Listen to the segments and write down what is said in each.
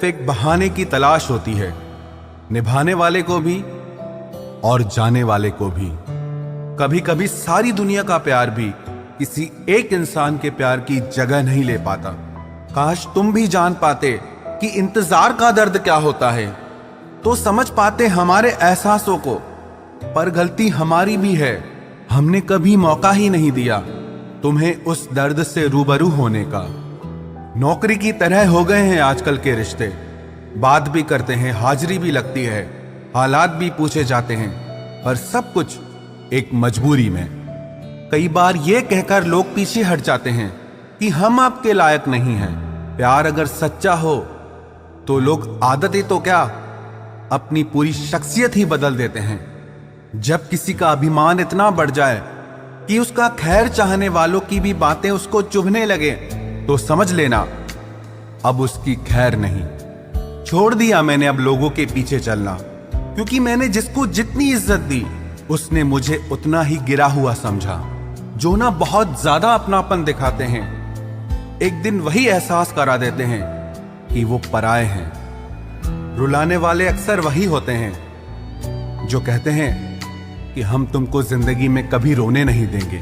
एक बहाने की तलाश होती है, निभाने वाले को भी और जाने वाले को भी। कभी कभी सारी दुनिया का प्यार भी किसी एक इंसान के प्यार की जगह नहीं ले पाता। काश तुम भी जान पाते कि इंतजार का दर्द क्या होता है, तो समझ पाते हमारे एहसासों को। पर गलती हमारी भी है, हमने कभी मौका ही नहीं दिया तुम्हें उस दर्द से रूबरू होने का। नौकरी की तरह हो गए हैं आजकल के रिश्ते, बात भी करते हैं, हाजिरी भी लगती है, हालात भी पूछे जाते हैं, पर सब कुछ एक मजबूरी में। कई बार ये कहकर लोग पीछे हट जाते हैं कि हम आपके लायक नहीं हैं। प्यार अगर सच्चा हो तो लोग आदतें तो क्या, अपनी पूरी शख्सियत ही बदल देते हैं। जब किसी का अभिमान इतना बढ़ जाए कि उसका खैर चाहने वालों की भी बातें उसको चुभने लगे, तो समझ लेना अब उसकी खैर नहीं। छोड़ दिया मैंने अब लोगों के पीछे चलना, क्योंकि मैंने जिसको जितनी इज्जत दी उसने मुझे उतना ही गिरा हुआ समझा। जो ना बहुत ज्यादा अपनापन दिखाते हैं, एक दिन वही एहसास करा देते हैं कि वो पराए हैं। रुलाने वाले अक्सर वही होते हैं जो कहते हैं कि हम तुमको जिंदगी में कभी रोने नहीं देंगे।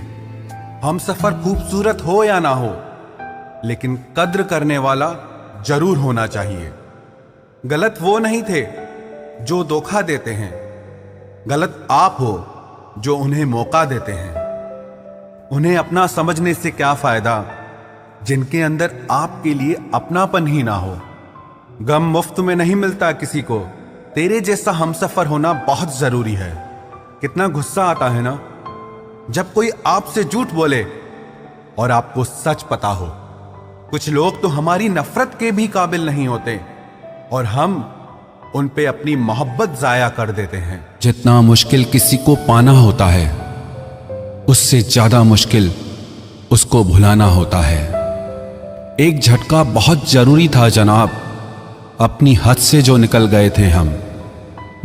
हम सफर खूबसूरत हो या ना हो, लेकिन कद्र करने वाला जरूर होना चाहिए। गलत वो नहीं थे जो धोखा देते हैं, गलत आप हो जो उन्हें मौका देते हैं। उन्हें अपना समझने से क्या फायदा जिनके अंदर आपके लिए अपनापन ही ना हो। गम मुफ्त में नहीं मिलता किसी को, तेरे जैसा हमसफर होना बहुत जरूरी है। कितना गुस्सा आता है ना जब कोई आपसे झूठ बोले और आपको सच पता हो। कुछ लोग तो हमारी नफरत के भी काबिल नहीं होते और हम उन पे अपनी मोहब्बत जाया कर देते हैं। जितना मुश्किल किसी को पाना होता है, उससे ज्यादा मुश्किल उसको भुलाना होता है। एक झटका बहुत जरूरी था जनाब, अपनी हद से जो निकल गए थे हम।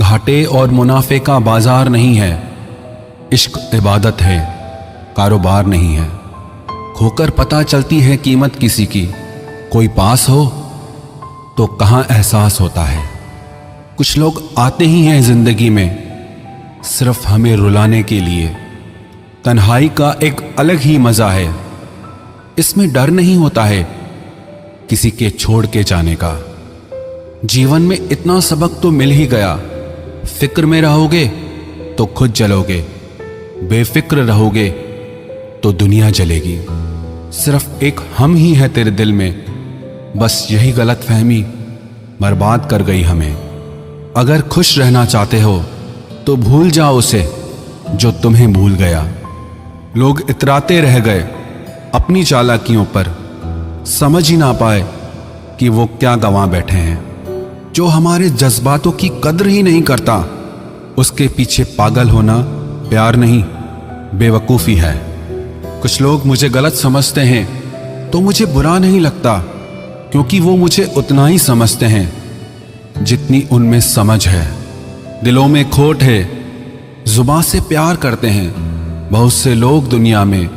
घाटे और मुनाफे का बाजार नहीं है, इश्क इबादत है, कारोबार नहीं है। खोकर पता चलती है कीमत किसी की, कोई पास हो तो कहां एहसास होता है। कुछ लोग आते ही हैं जिंदगी में सिर्फ हमें रुलाने के लिए। तन्हाई का एक अलग ही मजा है, इसमें डर नहीं होता है किसी के छोड़ के जाने का। जीवन में इतना सबक तो मिल ही गया, फिक्र में रहोगे तो खुद जलोगे, बेफिक्र रहोगे तो दुनिया जलेगी। सिर्फ एक हम ही है तेरे दिल में, बस यही गलतफहमी बर्बाद कर गई हमें। अगर खुश रहना चाहते हो तो भूल जाओ उसे जो तुम्हें भूल गया। लोग इतराते रह गए अपनी चालाकियों पर, समझ ही ना पाए कि वो क्या गंवा बैठे हैं। जो हमारे जज्बातों की कद्र ही नहीं करता, उसके पीछे पागल होना प्यार नहीं, बेवकूफ़ी है। कुछ लोग मुझे गलत समझते हैं तो मुझे बुरा नहीं लगता, क्योंकि वो मुझे उतना ही समझते हैं जितनी उनमें समझ है। दिलों में खोट है, जुबान से प्यार करते हैं। बहुत से लोग दुनिया में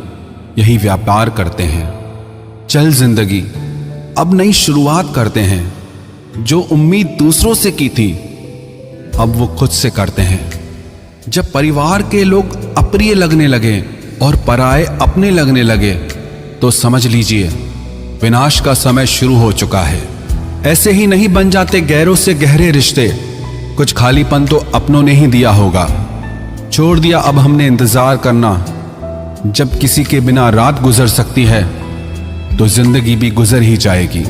यही व्यापार करते हैं। चल जिंदगी अब नई शुरुआत करते हैं। जो उम्मीद दूसरों से की थी अब वो खुद से करते हैं। जब परिवार के लोग अप्रिय लगने लगे और पराए अपने लगने लगे, तो समझ लीजिए विनाश का समय शुरू हो चुका है। ऐसे ही नहीं बन जाते गैरों से गहरे रिश्ते, कुछ खालीपन तो अपनों ने ही दिया होगा। छोड़ दिया अब हमने इंतजार करना। जब किसी के बिना रात गुजर सकती है तो जिंदगी भी गुजर ही जाएगी।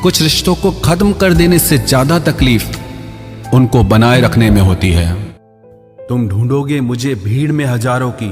कुछ रिश्तों को खत्म कर देने से ज्यादा तकलीफ उनको बनाए रखने में होती है। तुम ढूंढोगे मुझे भीड़ में हजारों की,